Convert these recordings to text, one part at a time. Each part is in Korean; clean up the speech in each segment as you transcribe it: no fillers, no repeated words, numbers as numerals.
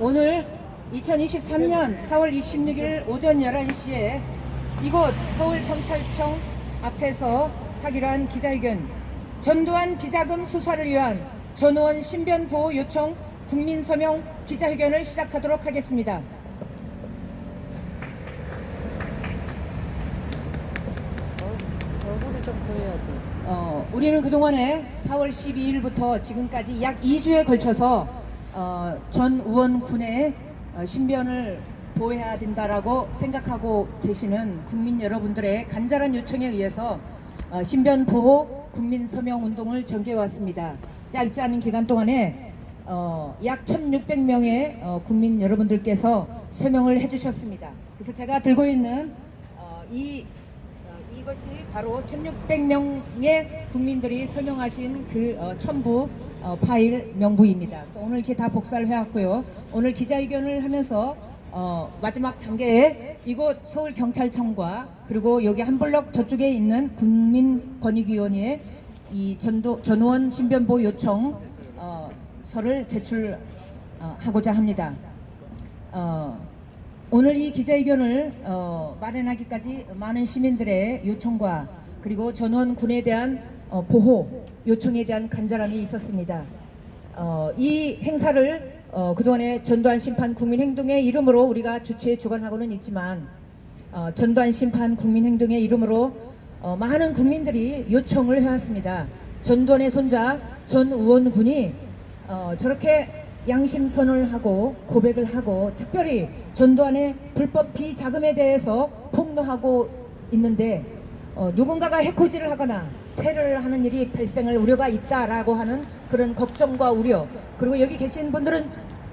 오늘 2023년 4월 26일 오전 11시에 이곳 서울경찰청 앞에서 하기로 한 기자회견, 전두환 비자금 수사를 위한 전우원 신변 보호 요청 국민 서명 기자회견을 시작하도록 하겠습니다. 얼굴이 좀 보여야지. 우리는 그동안에 4월 12일부터 지금까지 약 2주에 걸쳐서 전우원 군의 신변을 보호해야 된다라고 생각하고 계시는 국민 여러분들의 간절한 요청에 의해서 신변 보호 국민 서명 운동을 전개해 왔습니다. 짧지 않은 기간 동안에 약 1,600명의 국민 여러분들께서 서명을 해주셨습니다. 그래서 제가 들고 있는 이것이 바로 1,600명의 국민들이 서명하신 그 첨부 파일 명부입니다. 그래서 오늘 이렇게 다 복사를 해왔고요. 오늘 기자회견을 하면서 마지막 단계에 이곳 서울경찰청과 그리고 여기 한 블럭 저쪽에 있는 국민권익위원회에 이 전우원 신변보호 요청 서를 제출하고자 합니다. 오늘 이 기자회견을 마련하기까지 많은 시민들의 요청과 그리고 전우원 군에 대한 보호 요청에 대한 간절함이 있었습니다. 이 행사를 그동안에 전두환 심판 국민행동의 이름으로 우리가 주최 주관하고는 있지만 전두환 심판 국민행동의 이름으로 많은 국민들이 요청을 해왔습니다. 전두환의 손자 전우원 군이 저렇게 양심선언을 하고 고백을 하고 특별히 전두환의 불법 비자금에 대해서 폭로하고 있는데 누군가가 해코지를 하거나 테러를 하는 일이 발생할 우려가 있다라고 하는 그런 걱정과 우려, 그리고 여기 계신 분들은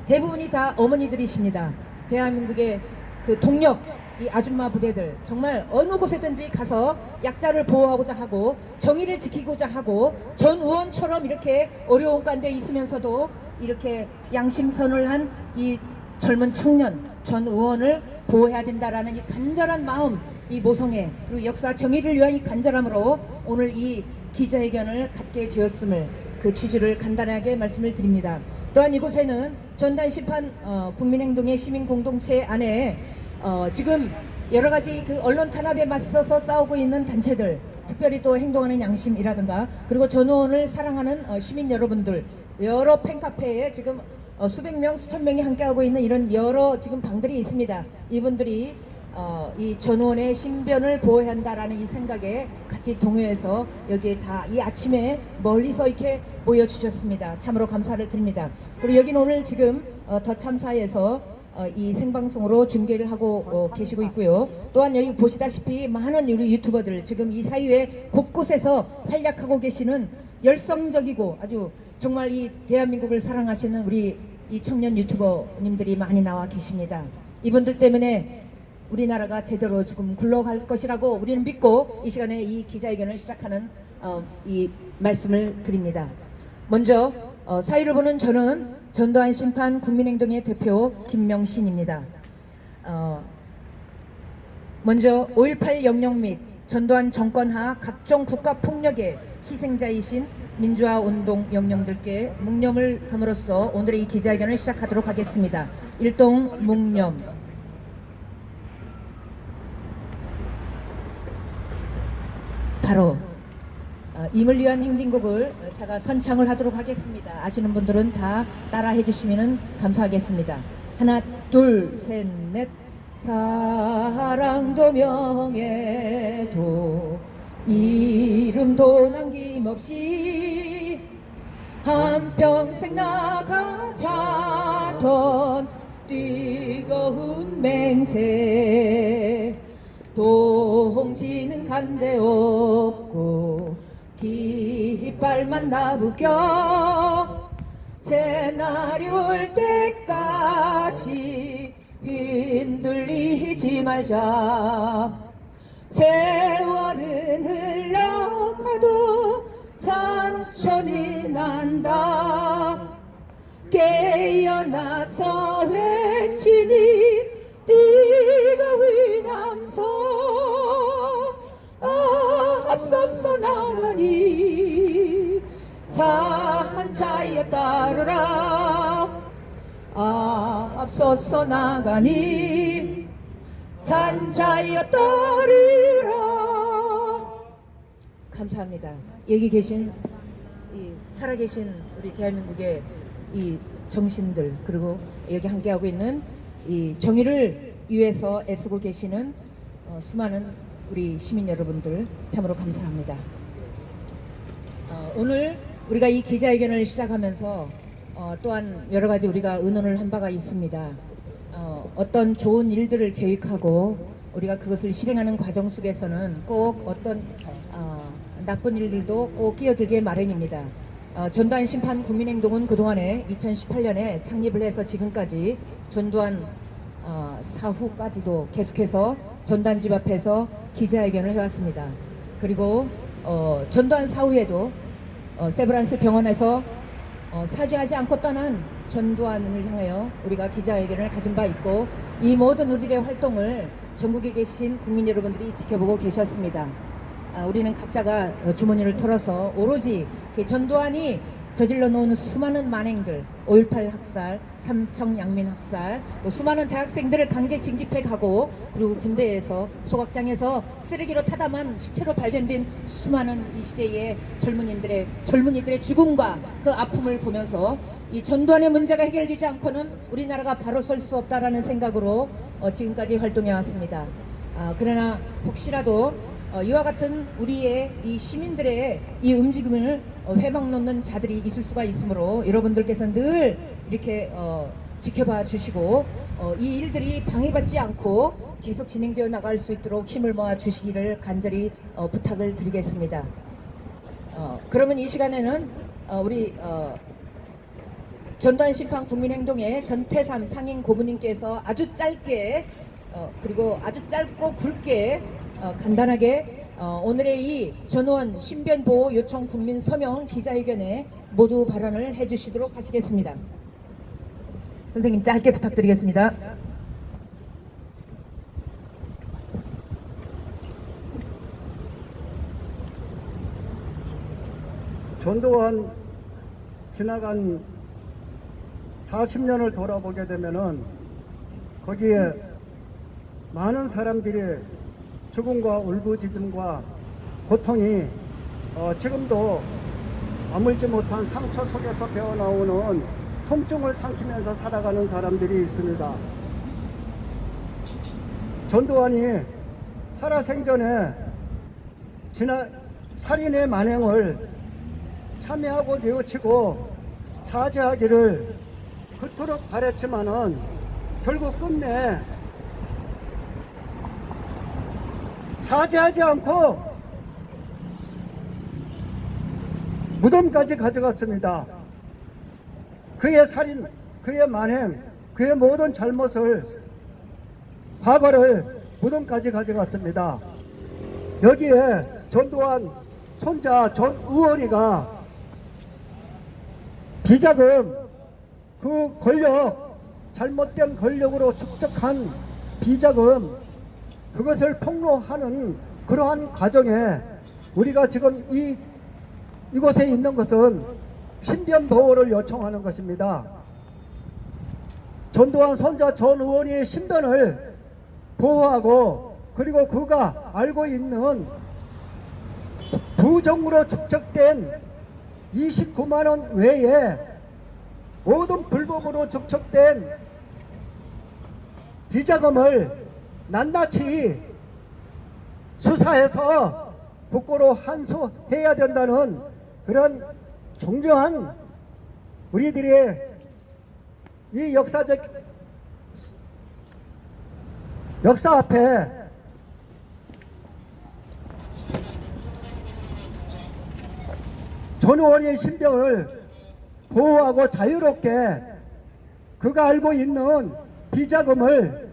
대부분이 다 어머니들이십니다. 대한민국의 그 동력, 이 아줌마 부대들 정말 어느 곳에든지 가서 약자를 보호하고자 하고 정의를 지키고자 하고 전우원처럼 이렇게 어려운 가운데 있으면서도 이렇게 양심선을 한 이 젊은 청년 전우원을 보호해야 된다라는 이 간절한 마음, 이 모성애 그리고 역사 정의를 위한 이 간절함으로 오늘 이 기자회견을 갖게 되었음을 그 취지를 간단하게 말씀을 드립니다. 또한 이곳에는 전두환 심판 국민행동의 시민공동체 안에 지금 여러 가지 그 언론 탄압에 맞서서 싸우고 있는 단체들, 특별히 또 행동하는 양심이라든가 그리고 전우원을 사랑하는 시민 여러분들, 여러 팬카페에 지금 수백 명, 수천 명이 함께하고 있는 이런 여러 지금 방들이 있습니다. 이분들이 이 전우원의 신변을 보호해야 한다라는 이 생각에 같이 동요해서 여기에 다 이 아침에 멀리서 이렇게 모여주셨습니다. 참으로 감사를 드립니다. 그리고 여기는 오늘 지금 더 참사에서 이 생방송으로 중계를 하고 계시고 있고요. 또한 여기 보시다시피 많은 우리 유튜버들 지금 이 사이에 곳곳에서 활약하고 계시는 열성적이고 아주 정말 이 대한민국을 사랑하시는 우리 이 청년 유튜버님들이 많이 나와 계십니다. 이분들 때문에 우리나라가 제대로 지금 굴러갈 것이라고 우리는 믿고 이 시간에 이 기자회견을 시작하는 이 말씀을 드립니다. 먼저 사회를 보는 저는 전두환 심판 국민행동의 대표 김명신입니다. 먼저 5.18 영령 및 전두환 정권 하하 각종 국가폭력의 희생자이신 민주화운동 영령들께 묵념을 함으로써 오늘의 이 기자회견을 시작하도록 하겠습니다. 일동 묵념. 바로 임을 위한 행진곡을 제가 선창을 하도록 하겠습니다. 아시는 분들은 다 따라해 주시면 감사하겠습니다. 하나 둘 셋 넷. 사랑도 명예도 이름도 남김없이 한평생 나가자던 뜨거운 맹세, 동지는 간데 없고 깃발만 나부겨 새날이 올 때까지 흔들리지 말자. 세월은 흘러가도 상처는 난다. 깨어나서 외치니 뜨거운 함성 앞서서 나가니 산자여 따르라. 앞서서 나가니 산자였더리라. 감사합니다. 여기 계신 살아계신 우리 대한민국의 이 정신들, 그리고 여기 함께하고 있는 이 정의를 위해서 애쓰고 계시는 수많은 우리 시민 여러분들 참으로 감사합니다. 오늘 우리가 이 기자회견을 시작하면서 또한 여러 가지 우리가 의논을 한 바가 있습니다. 어떤 좋은 일들을 계획하고 우리가 그것을 실행하는 과정 속에서는 꼭 어떤 나쁜 일들도 꼭 끼어들게 마련입니다. 전두환 심판 국민행동은 그동안에 2018년에 창립을 해서 지금까지 전두환 사후까지도 계속해서 전두환 집 앞에서 기자회견을 해왔습니다. 그리고 전두환 사후에도 세브란스 병원에서 사죄하지 않고 떠난 전두환을 향하여 우리가 기자회견을 가진 바 있고, 이 모든 우리들의 활동을 전국에 계신 국민 여러분들이 지켜보고 계셨습니다. 우리는 각자가 주머니를 털어서 오로지 전두환이 저질러 놓은 수많은 만행들, 5.18 학살, 삼청 양민 학살, 또 수많은 대학생들을 강제 징집해 가고, 그리고 군대에서 소각장에서 쓰레기로 타담한 시체로 발견된 수많은 이 시대의 젊은이들의 죽음과 그 아픔을 보면서 이 전두환의 문제가 해결되지 않고는 우리나라가 바로 설 수 없다라는 생각으로 지금까지 활동해 왔습니다. 그러나 혹시라도 이와 같은 우리의 이 시민들의 이 움직임을 회막 놓는 자들이 있을 수가 있으므로 여러분들께서 늘 이렇게 지켜봐 주시고 이 일들이 방해받지 않고 계속 진행되어 나갈 수 있도록 힘을 모아 주시기를 간절히 부탁을 드리겠습니다. 그러면 이 시간에는 우리 전두환 심판 국민행동의 전태삼 상임 고문님께서 아주 짧게 그리고 아주 짧고 굵게 간단하게 오늘의 이 전원 신변 보호 요청 국민 서명 기자회견에 모두 발언을 해주시도록 하시겠습니다. 선생님 짧게 부탁드리겠습니다. 전두환 지나간 40년을 돌아보게 되면은 거기에 많은 사람들이 죽음과 울부짖음과 고통이 지금도 아물지 못한 상처 속에서 배어나오는 통증을 삼키면서 살아가는 사람들이 있습니다. 전두환이 살아생전에 살인의 만행을 참여하고 뉘우치고 사죄하기를 그토록 바랬지만은 결국 끝내 사죄하지 않고 무덤까지 가져갔습니다. 그의 살인, 그의 만행, 그의 모든 잘못을, 과거를 무덤까지 가져갔습니다. 여기에 전두환 손자 전우원이가 비자금, 그 권력, 잘못된 권력으로 축적한 비자금, 그것을 폭로하는 그러한 과정에 우리가 지금 이곳에 있는 것은 신변 보호를 요청하는 것입니다. 전두환 손자 전 의원의 신변을 보호하고, 그리고 그가 알고 있는 부정으로 축적된 29만 원 외에 모든 불법으로 축적된 비자금을 낱낱이 수사해서 국고로 환수해야 된다는 그런 중요한 우리들의 이 역사 앞에 전우원의 신병을 보호하고 자유롭게 그가 알고 있는 비자금을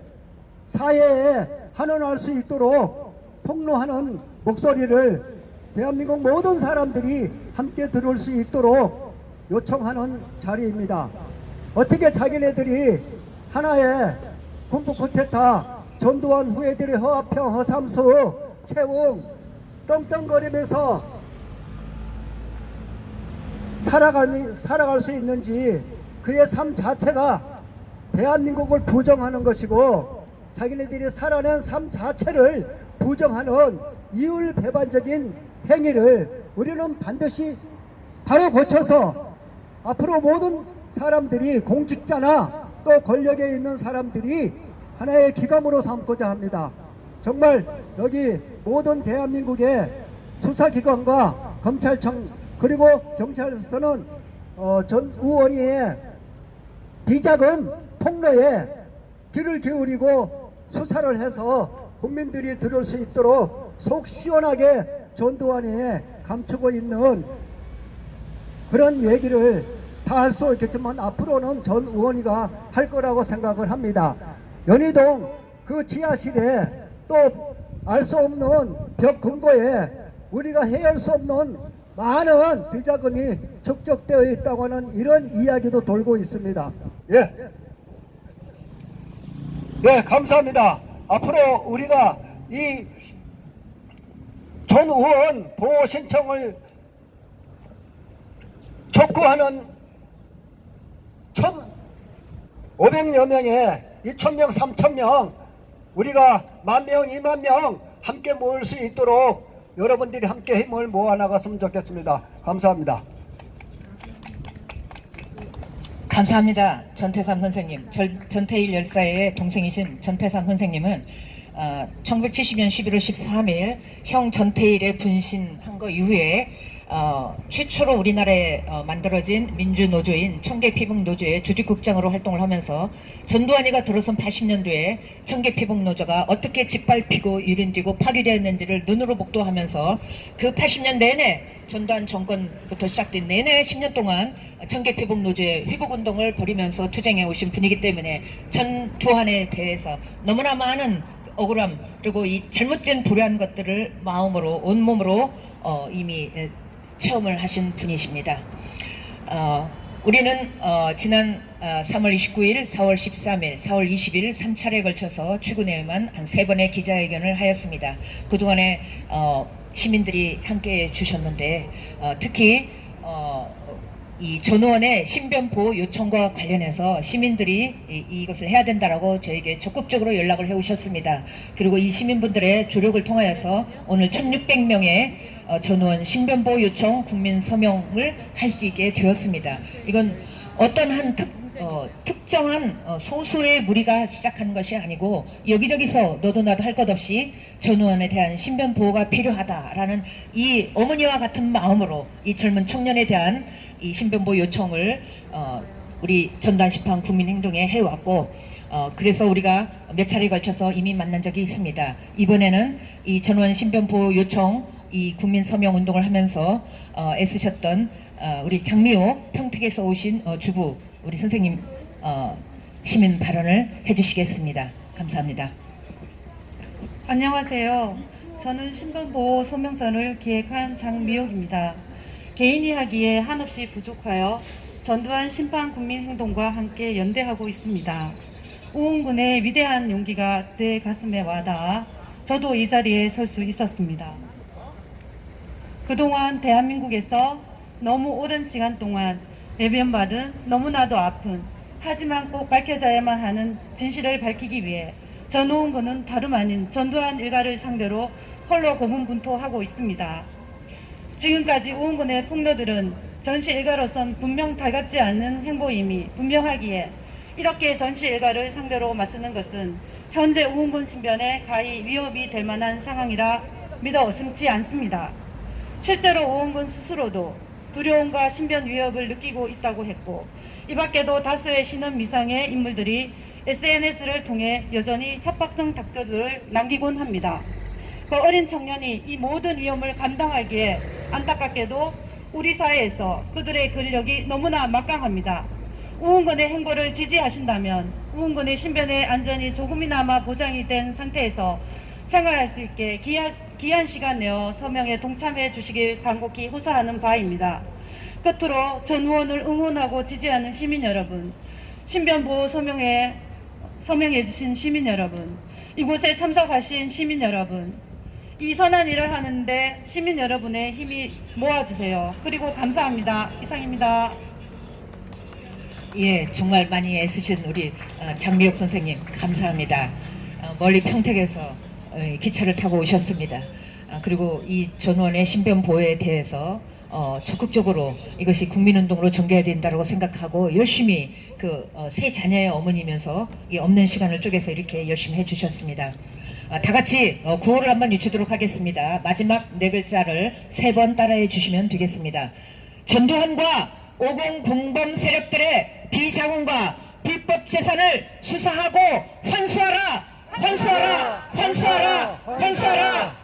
사회에 환원할 수 있도록 폭로하는 목소리를 대한민국 모든 사람들이 함께 들을 수 있도록 요청하는 자리입니다. 어떻게 자기네들이 하나의 군부 쿠데타, 전두환 후예들의 허화평, 허삼수, 채웅, 떵떵거리면서 살아갈 수 있는지, 그의 삶 자체가 대한민국을 부정하는 것이고 자기네들이 살아낸 삶 자체를 부정하는 이율배반적인 행위를 우리는 반드시 바로 고쳐서 앞으로 모든 사람들이 공직자나 또 권력에 있는 사람들이 하나의 기감으로 삼고자 합니다. 정말 여기 모든 대한민국의 수사기관과 검찰청 그리고 경찰서는 전 의원의 비자금 폭로에 귀를 기울이고 수사를 해서 국민들이 들을 수 있도록 속 시원하게 전두환이 감추고 있는 그런 얘기를 다 할 수 있겠지만 앞으로는 전 의원이가 할 거라고 생각을 합니다. 연희동 그 지하실에 또 알 수 없는 벽 근거에 우리가 해결할 수 없는 많은 비자금이 축적되어 있다고 하는 이런 이야기도 돌고 있습니다. 예. 네, 감사합니다. 앞으로 우리가 이 전 의원 보호 신청을 촉구하는 1,500여 명에 2,000명, 3,000명 우리가 10,000명, 20,000명 함께 모일 수 있도록 여러분들이 함께 힘을 모아 나갔으면 좋겠습니다. 감사합니다. 감사합니다. 전태삼 선생님. 전태일 열사의 동생이신 전태삼 선생님은 1970년 11월 13일 형 전태일의 분신한 거 이후에 최초로 우리나라에 만들어진 민주노조인 청계피북노조의 조직국장으로 활동을 하면서 전두환이가 들어선 80년도에 청계피북노조가 어떻게 짓밟히고 유린되고 파괴되었는지를 눈으로 목도하면서 그 80년 내내 전두환 정권부터 시작된 내내 10년 동안 청계피북노조의 회복운동을 벌이면서 투쟁해 오신 분이기 때문에 전두환에 대해서 너무나 많은 억울함 그리고 이 잘못된 불효한 것들을 마음으로 온몸으로 이미 체험을 하신 분이십니다. 우리는 지난 3월 29일, 4월 13일, 4월 20일 3차례에 걸쳐서 최근에만 한 3번의 기자회견을 하였습니다. 그동안에 시민들이 함께해 주셨는데 특히 이 전 의원의 신변보호 요청과 관련해서 시민들이 이것을 해야 된다라고 저에게 적극적으로 연락을 해오셨습니다. 그리고 이 시민분들의 조력을 통하여서 오늘 1,600명의 전 의원 신변보호 요청 국민 서명을 할 수 있게 되었습니다. 이건 어떤 한 특정한 소수의 무리가 시작한 것이 아니고 여기저기서 너도 나도 할 것 없이 전 의원에 대한 신변보호가 필요하다라는 이 어머니와 같은 마음으로 이 젊은 청년에 대한 이 신변보호 요청을 우리 전두환 심판 국민행동에 해왔고 그래서 우리가 몇 차례에 걸쳐서 이미 만난 적이 있습니다. 이번에는 이 전 의원 신변보호 요청 이 국민 서명 운동을 하면서 애쓰셨던 우리 장미호 평택에서 오신 주부 우리 선생님 시민 발언을 해주시겠습니다. 감사합니다. 안녕하세요. 저는 신변보호 소명선을 기획한 장미옥입니다. 개인이 하기에 한없이 부족하여 전두환 심판 국민행동과 함께 연대하고 있습니다. 우은군의 위대한 용기가 내 가슴에 와닿아 저도 이 자리에 설 수 있었습니다. 그동안 대한민국에서 너무 오랜 시간 동안 외면받은 너무나도 아픈 하지만 꼭 밝혀져야만 하는 진실을 밝히기 위해 전우은군은 다름 아닌 전두환 일가를 상대로 홀로 고군분투하고 있습니다. 지금까지 우은군의 폭로들은 전시 일가로선 분명 달갑지 않는 행보임이 분명하기에 이렇게 전시 일가를 상대로 맞서는 것은 현재 우은군 신변에 가히 위협이 될 만한 상황이라 믿어 의심치 않습니다. 실제로 우은군 스스로도 두려움과 신변 위협을 느끼고 있다고 했고 이 밖에도 다수의 신원 미상의 인물들이 SNS를 통해 여전히 협박성 댓글을 남기곤 합니다. 그 어린 청년이 이 모든 위험을 감당하기에 안타깝게도 우리 사회에서 그들의 권력이 너무나 막강합니다. 우은군의 행보를 지지하신다면 우은군의 신변의 안전이 조금이나마 보장이 된 상태에서 생활할 수 있게 귀한 시간 내어 서명에 동참해 주시길 간곡히 호소하는 바입니다. 끝으로 전 의원을 응원하고 지지하는 시민 여러분, 신변보호 서명해 주신 시민 여러분, 이곳에 참석하신 시민 여러분, 이 선한 일을 하는데 시민 여러분의 힘이 모아주세요. 그리고 감사합니다. 이상입니다. 예, 정말 많이 애쓰신 우리 장미옥 선생님 감사합니다. 멀리 평택에서 기차를 타고 오셨습니다. 그리고 이 전원의 신변 보호에 대해서 적극적으로 이것이 국민운동으로 전개해야 된다고 생각하고 열심히 세 자녀의 어머니면서 이 없는 시간을 쪼개서 이렇게 열심히 해주셨습니다. 다 같이 구호를 한번 외치도록 하겠습니다. 마지막 네 글자를 3번 따라해 주시면 되겠습니다. 전두환과 50 공범 세력들의 비자금과 불법 재산을 수사하고 환수하라! 환수하라! 환수하라! 환수하라!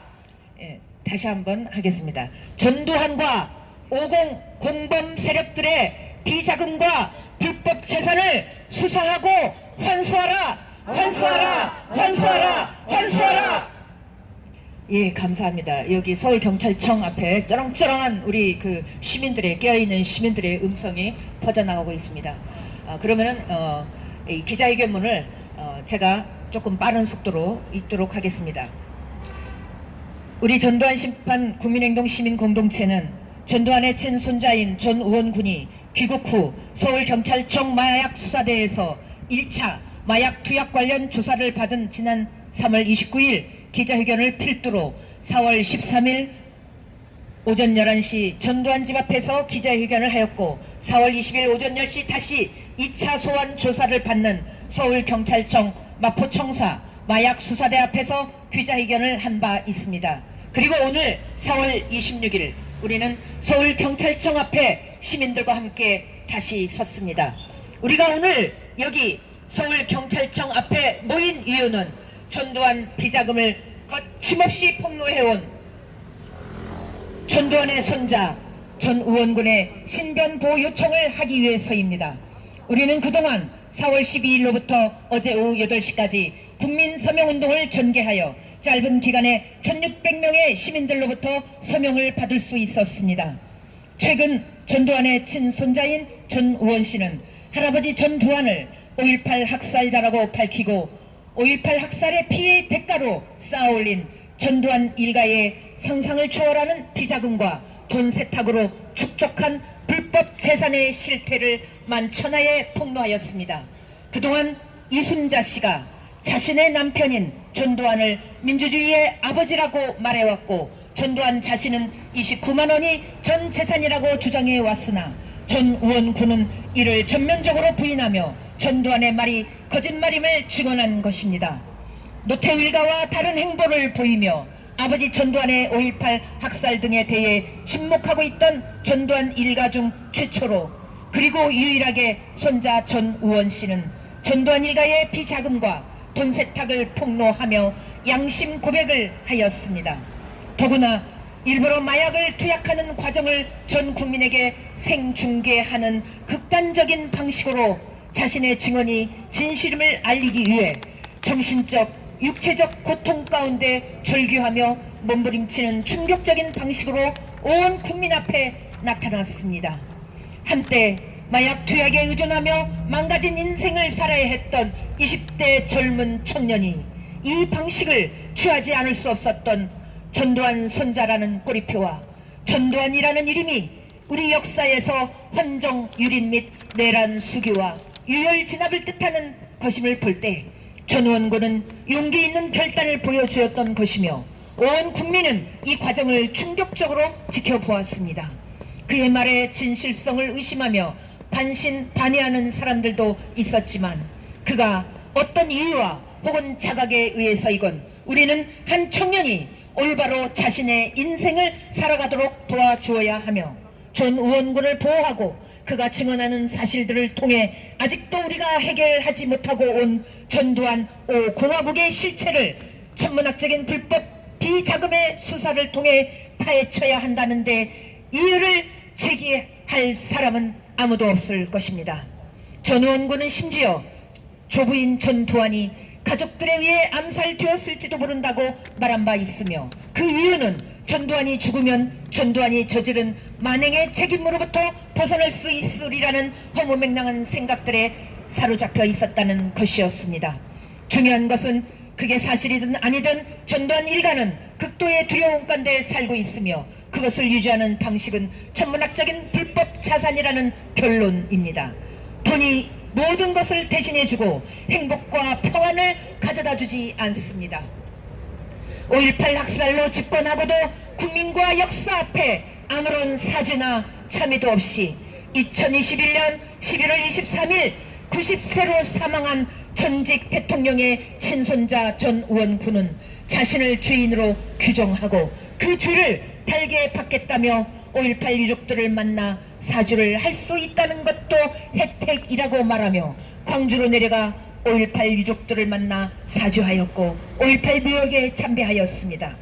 예, 다시 한번 하겠습니다. 전두환과 50 공범 세력들의 비자금과 불법 재산을 수사하고 환수하라! 환수하라! 환수하라! 환수하라! 예, 감사합니다. 여기 서울경찰청 앞에 쩌렁쩌렁한 우리 시민들의, 깨어있는 시민들의 음성이 퍼져나가고 있습니다. 그러면은 이 기자회견문을 제가 조금 빠른 속도로 읽도록 하겠습니다. 우리 전두환 심판 국민행동 시민공동체는 전두환의 친손자인 전우원 군이 귀국 후 서울경찰청 마약수사대에서 1차 마약 투약 관련 조사를 받은 지난 3월 29일 기자회견을 필두로 4월 13일 오전 11시 전두환 집 앞에서 기자회견을 하였고 4월 20일 오전 10시 다시 2차 소환 조사를 받는 서울경찰청 마포청사 마약수사대 앞에서 기자회견을 한 바 있습니다. 그리고 오늘 4월 26일 우리는 서울경찰청 앞에 시민들과 함께 다시 섰습니다. 우리가 오늘 여기 서울경찰청 앞에 모인 이유는 전두환 비자금을 거침없이 폭로해온 전두환의 손자 전우원 군의 신변보호 요청을 하기 위해서입니다. 우리는 그동안 4월 12일로부터 어제 오후 8시까지 국민 서명운동을 전개하여 짧은 기간에 1600명의 시민들로부터 서명을 받을 수 있었습니다. 최근 전두환의 친손자인 전우원 씨는 할아버지 전두환을 5.18 학살자라고 밝히고 5.18 학살의 피해의 대가로 쌓아올린 전두환 일가의 상상을 초월하는 비자금과 돈 세탁으로 축적한 불법 재산의 실태를 만천하에 폭로하였습니다. 그동안 이순자 씨가 자신의 남편인 전두환을 민주주의의 아버지라고 말해왔고 전두환 자신은 29만 원이 전 재산이라고 주장해왔으나 전우원 군은 이를 전면적으로 부인하며 전두환의 말이 거짓말임을 증언한 것입니다. 노태우 일가와 다른 행보를 보이며 아버지 전두환의 5.18 학살 등에 대해 침묵하고 있던 전두환 일가 중 최초로 그리고 유일하게 손자 전우원 씨는 전두환 일가의 비자금과 돈 세탁을 폭로하며 양심 고백을 하였습니다. 더구나 일부러 마약을 투약하는 과정을 전 국민에게 생중계하는 극단적인 방식으로 자신의 증언이 진실임을 알리기 위해 정신적, 육체적 고통 가운데 절규하며 몸부림치는 충격적인 방식으로 온 국민 앞에 나타났습니다. 한때 마약 투약에 의존하며 망가진 인생을 살아야 했던 20대 젊은 청년이 이 방식을 취하지 않을 수 없었던 전두환 손자라는 꼬리표와 전두환이라는 이름이 우리 역사에서 헌정 유린 및 내란 수기와 유혈 진압을 뜻하는 것임을 볼 때 전우원 군은 용기 있는 결단을 보여주었던 것이며 온 국민은 이 과정을 충격적으로 지켜보았습니다. 그의 말의 진실성을 의심하며 반신반의하는 사람들도 있었지만 그가 어떤 이유와 혹은 자각에 의해서이건 우리는 한 청년이 올바로 자신의 인생을 살아가도록 도와주어야 하며 전우원 군을 보호하고 그가 증언하는 사실들을 통해 아직도 우리가 해결하지 못하고 온 전두환 5공화국의 실체를 천문학적인 불법 비자금의 수사를 통해 파헤쳐야 한다는데 이유를 제기할 사람은 아무도 없을 것입니다. 전우원 군은 심지어 조부인 전두환이 가족들에 의해 암살되었을지도 모른다고 말한 바 있으며 그 이유는 전두환이 죽으면 전두환이 저지른 만행의 책임으로부터 벗어날 수 있으리라는 허무맹랑한 생각들에 사로잡혀 있었다는 것이었습니다. 중요한 것은 그게 사실이든 아니든 전두환 일가는 극도의 두려움 가운데 살고 있으며 그것을 유지하는 방식은 천문학적인 불법 자산이라는 결론입니다. 돈이 모든 것을 대신해주고 행복과 평안을 가져다주지 않습니다. 5.18 학살로 집권하고도 국민과 역사 앞에 아무런 사죄나 참회도 없이 2021년 11월 23일 90세로 사망한 전직 대통령의 친손자 전우원 군은 자신을 죄인으로 규정하고 그 죄를 달게 받겠다며 5.18 유족들을 만나 사죄를 할 수 있다는 것도 혜택이라고 말하며 광주로 내려가 5.18 유족들을 만나 사죄하였고 5.18 묘역에 참배하였습니다.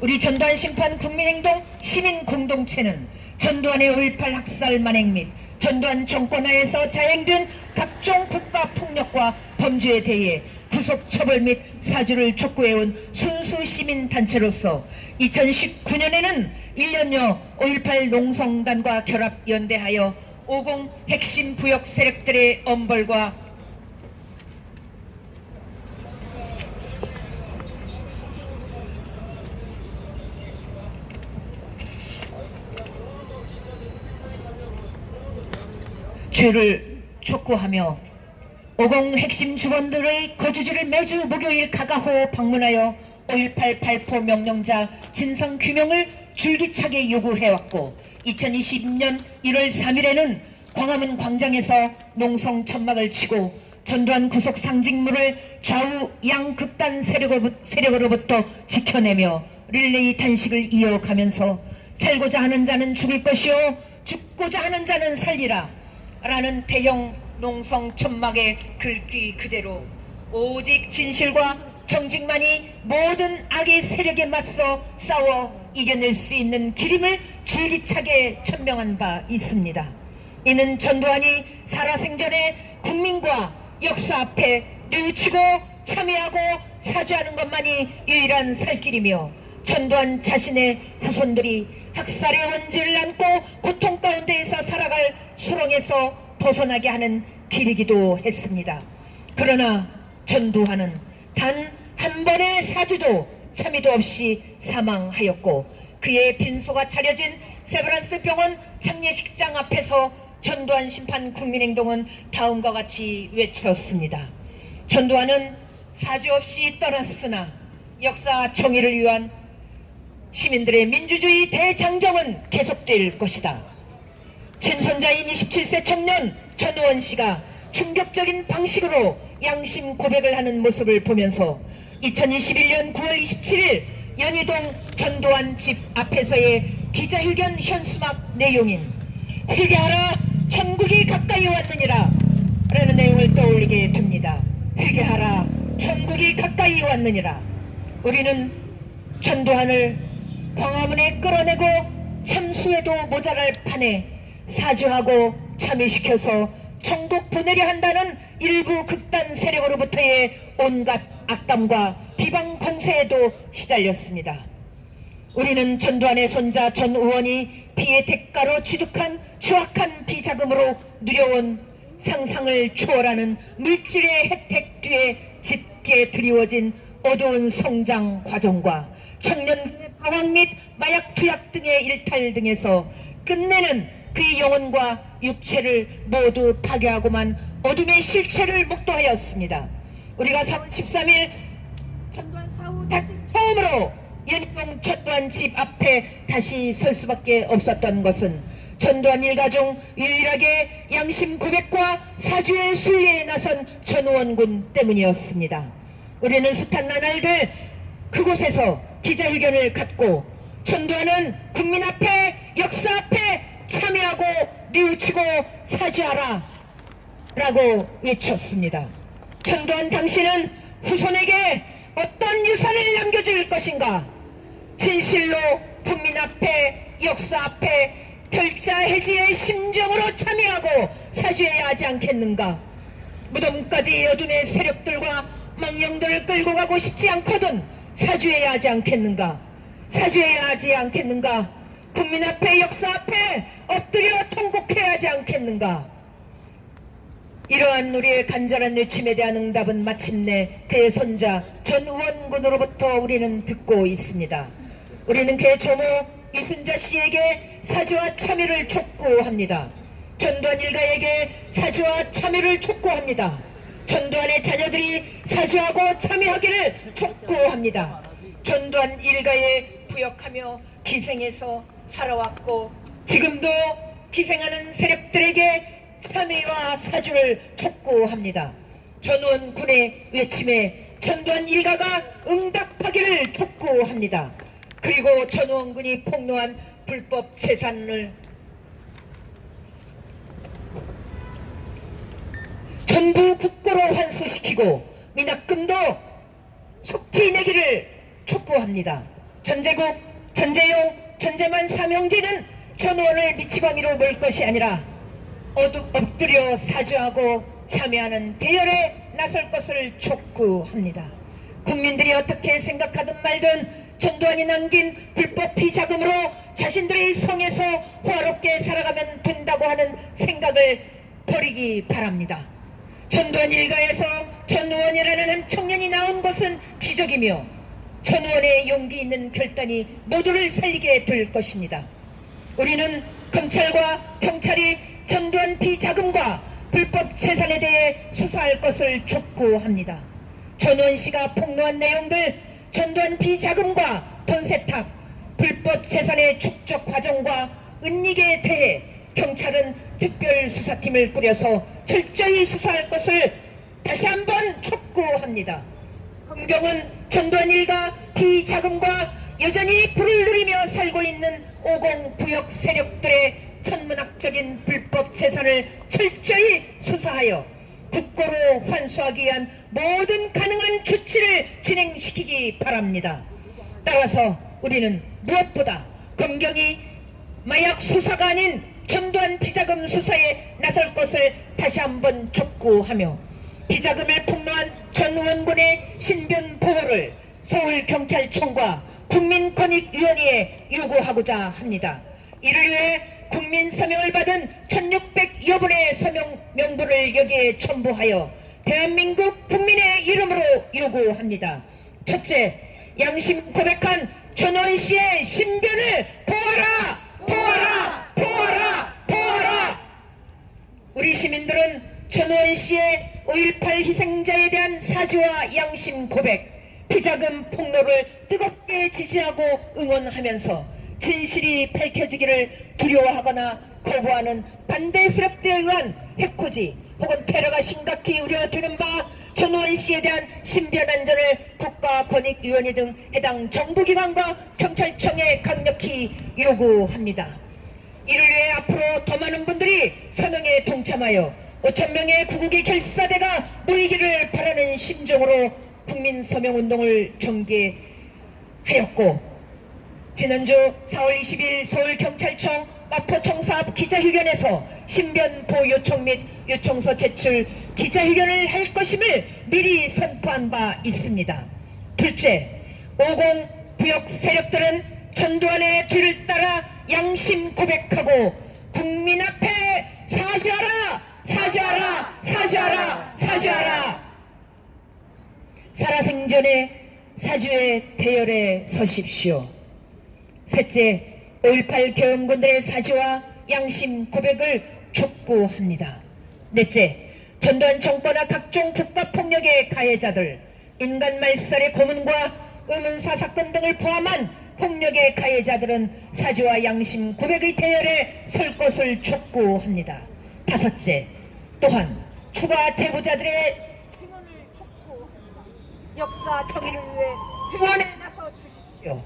우리 전두환 심판 국민행동 시민공동체는 전두환의 5.18 학살 만행 및 전두환 정권하에서 자행된 각종 국가폭력과 범죄에 대해 구속처벌 및 사죄를 촉구해온 순수 시민단체로서 2019년에는 1년여 5.18 농성단과 결합연대하여 50 핵심 부역 세력들의 엄벌과 죄를 촉구하며 50 핵심 주범들의 거주지를 매주 목요일 가가호 방문하여 5.18 발포 명령자 진상규명을 줄기차게 요구해왔고 2020년 1월 3일에는 광화문 광장에서 농성 천막을 치고 전두환 구속 상징물을 좌우 양극단 세력으로부터 지켜내며 릴레이 단식을 이어가면서 살고자 하는 자는 죽을 것이요 죽고자 하는 자는 살리라 라는 대형 농성 천막의 글귀 그대로 오직 진실과 정직만이 모든 악의 세력에 맞서 싸워 이겨낼 수 있는 길임을 줄기차게 천명한 바 있습니다. 이는 전두환이 살아생전에 국민과 역사 앞에 뉘우치고 참여하고 사죄하는 것만이 유일한 살길이며 전두환 자신의 후손들이 학살의 원죄를 안고 고통 가운데에서 살아갈 수렁에서 벗어나게 하는 길이기도 했습니다. 그러나 전두환은 단 한 번의 사죄도 참의도 없이 사망하였고 그의 빈소가 차려진 세브란스 병원 장례식장 앞에서 전두환 심판 국민행동은 다음과 같이 외쳤습니다. 전두환은 사죄 없이 떠났으나 역사 정의를 위한 시민들의 민주주의 대장정은 계속될 것이다. 친손자인 27세 청년 전우원 씨가 충격적인 방식으로 양심 고백을 하는 모습을 보면서 2021년 9월 27일 연희동 전두환 집 앞에서의 기자회견 현수막 내용인 회개하라 천국이 가까이 왔느니라 라는 내용을 떠올리게 됩니다. 회개하라 천국이 가까이 왔느니라. 우리는 전두환을 광화문에 끌어내고 참수해도 모자랄 판에 사죄하고 참여시켜서 천국 보내려 한다는 일부 극단 세력으로부터의 온갖 악담과 비방 공세에도 시달렸습니다. 우리는 전두환의 손자 전우원이 피해 대가로 취득한 추악한 비자금으로 누려온 상상을 초월하는 물질의 혜택 뒤에 짙게 드리워진 어두운 성장 과정과 청년 방황 및 마약 투약 등의 일탈 등에서 끝내는 그의 영혼과 육체를 모두 파괴하고만 어둠의 실체를 목도하였습니다. 우리가 3월 13일 전두환 사후 다시 처음으로 연희동 전두환 집 앞에 다시 설 수밖에 없었던 것은 전두환 일가족 유일하게 양심 고백과 사죄의 순례에 나선 전우원 군 때문이었습니다. 우리는 숱한 나날들 그곳에서 기자회견을 갖고 전두환은 국민 앞에 역사 앞에 참여하고 뉘우치고 사죄하라 라고 외쳤습니다. 전두환 당신은 후손에게 어떤 유산을 남겨줄 것인가? 진실로 국민 앞에 역사 앞에 결자 해지의 심정으로 참여하고 사죄해야 하지 않겠는가? 무덤까지 어둠의 세력들과 망령들을 끌고 가고 싶지 않거든 사죄해야 하지 않겠는가? 사죄해야 하지 않겠는가? 국민 앞에 역사 앞에 엎드려 통곡해야 하지 않겠는가? 이러한 우리의 간절한 외침에 대한 응답은 마침내 그의 손자 전우원 군으로부터 우리는 듣고 있습니다. 우리는 그의 조모 이순자 씨에게 사죄와 참여를 촉구합니다. 전두환 일가에게 사죄와 참여를 촉구합니다. 전두환의 자녀들이 사죄하고 참여하기를 촉구합니다. 전두환 일가에 부역하며 기생해서 살아왔고 지금도 기생하는 세력들에게 참여와 사죄를 촉구합니다. 전우원 군의 외침에 전두환 일가가 응답하기를 촉구합니다. 그리고 전우원 군이 폭로한 불법 재산을 전부 국고로 환수시키고 미납금도 속히 내기를 촉구합니다. 전제국, 전제용, 전제만 삼형제는 전우원을 미치광이로 몰 것이 아니라 엎드려 사죄하고 참여하는 대열에 나설 것을 촉구합니다. 국민들이 어떻게 생각하든 말든 전두환이 남긴 불법 비자금으로 자신들의 성에서 화롭게 살아가면 된다고 하는 생각을 버리기 바랍니다. 전두환 일가에서 전우원이라는 한 청년이 나온 것은 기적이며 전우원의 용기 있는 결단이 모두를 살리게 될 것입니다. 우리는 검찰과 경찰이 전두환 비자금과 불법 재산에 대해 수사할 것을 촉구합니다. 전우원 씨가 폭로한 내용들, 전두환 비자금과 돈 세탁, 불법 재산의 축적 과정과 은닉에 대해 경찰은 특별수사팀을 꾸려서 철저히 수사할 것을 다시 한번 촉구합니다. 검경은 전두환 일가 비자금과 여전히 불을 누리며 살고 있는 50 부역 세력들의 천문학적인 불법 재산을 철저히 수사하여 국고로 환수하기 위한 모든 가능한 조치를 진행시키기 바랍니다. 따라서 우리는 무엇보다 검경이 마약 수사가 아닌 전두환 비자금 수사에 나설 것을 다시 한번 촉구하며 비자금을 폭로한 전우원군의 신변 보호를 서울경찰청과 국민권익위원회에 요구하고자 합니다. 이를 위해 국민 서명을 받은 1600여 분의 서명 명부를 여기에 첨부하여 대한민국 국민의 이름으로 요구합니다. 첫째, 양심 고백한 전우원 씨의 신변을 보호하라! 보호하라! 보호하라! 보호하라! 우리 시민들은 전우원 씨의 5.18 희생자에 대한 사죄와 양심 고백, 비자금 폭로를 뜨겁게 지지하고 응원하면서 진실이 밝혀지기를 두려워하거나 거부하는 반대 세력들에 의한 해코지 혹은 테러가 심각히 우려되는 바 전우원 씨에 대한 신변 안전을 국가권익위원회 등 해당 정부기관과 경찰청에 강력히 요구합니다. 이를 위해 앞으로 더 많은 분들이 서명에 동참하여 5,000명의 구국의 결사대가 모이기를 바라는 심정으로 국민 서명운동을 전개하였고 지난주 4월 20일 서울경찰청 마포청사 앞 기자회견에서 신변보호 요청 및 요청서 제출 기자회견을 할 것임을 미리 선포한 바 있습니다. 둘째, 50 부역 세력들은 전두환의 뒤를 따라 양심 고백하고 국민 앞에 사죄하라! 사죄하라! 사죄하라! 사죄하라! 살아생전에 사죄의 대열에 서십시오. 셋째, 5.18 계엄군들의 사죄와 양심 고백을 촉구합니다. 넷째, 전두환 정권과 각종 국가폭력의 가해자들, 인간 말살의 고문과 의문사 사건 등을 포함한 폭력의 가해자들은 사죄와 양심 고백의 대열에 설 것을 촉구합니다. 다섯째, 또한 추가 제보자들의 증언을 촉구합니다. 역사 정의를 위해 증언에 나서 주십시오.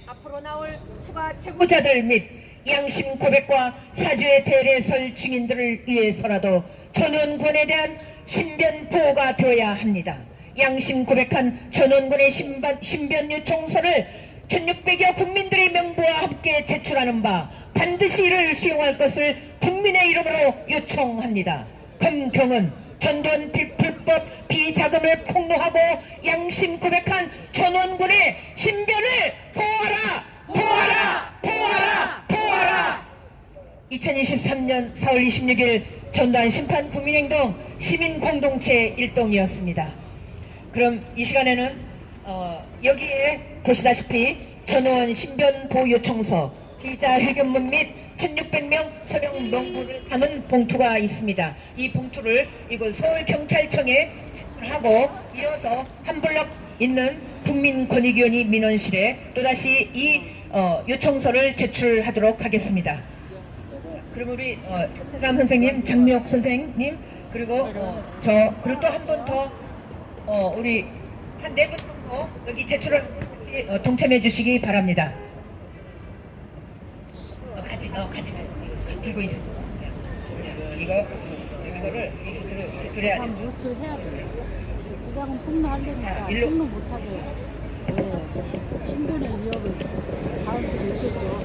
앞으로 나올 추가 제보자들 및 양심 고백과 사죄의 대열에 설 증인들을 위해서라도 전원군에 대한 신변 보호가 되어야 합니다. 양심 고백한 전원군의 신변 요청서를 1600여 국민들의 명부와 함께 제출하는 바 반드시 이를 수용할 것을 국민의 이름으로 요청합니다. 검경은 전두환 불법 비자금을 폭로하고 양심 고백한 전원군의 신변을 보호하라! 보호하라! 보호하라! 보호하라! 2023년 4월 26일 전두환 심판 국민행동 시민공동체 일동이었습니다. 그럼 이 시간에는 여기에 보시다시피 전우원 신변보호 요청서, 기자회견문 및 1600명 서명 명부를 담은 봉투가 있습니다. 이 봉투를 이곳 서울경찰청에 제출하고 이어서 한 블럭 있는 국민권익위원회 민원실에 또다시 이 요청서를 제출하도록 하겠습니다. 그럼 우리 최태감 선생님, 장미옥 선생님, 그리고 그리고 또 한 분 더 우리 한 4분 정도 여기 제출을 동참해 주시기 바랍니다. 같이 가요. 들고 있습니다. 이거를 이렇게 들어야 참 돼. 뉴스 해야 돼. 부작은 폭로하려니까 일로. 폭로 못하게 왜 신변의 위협을 가할 수도 있겠죠.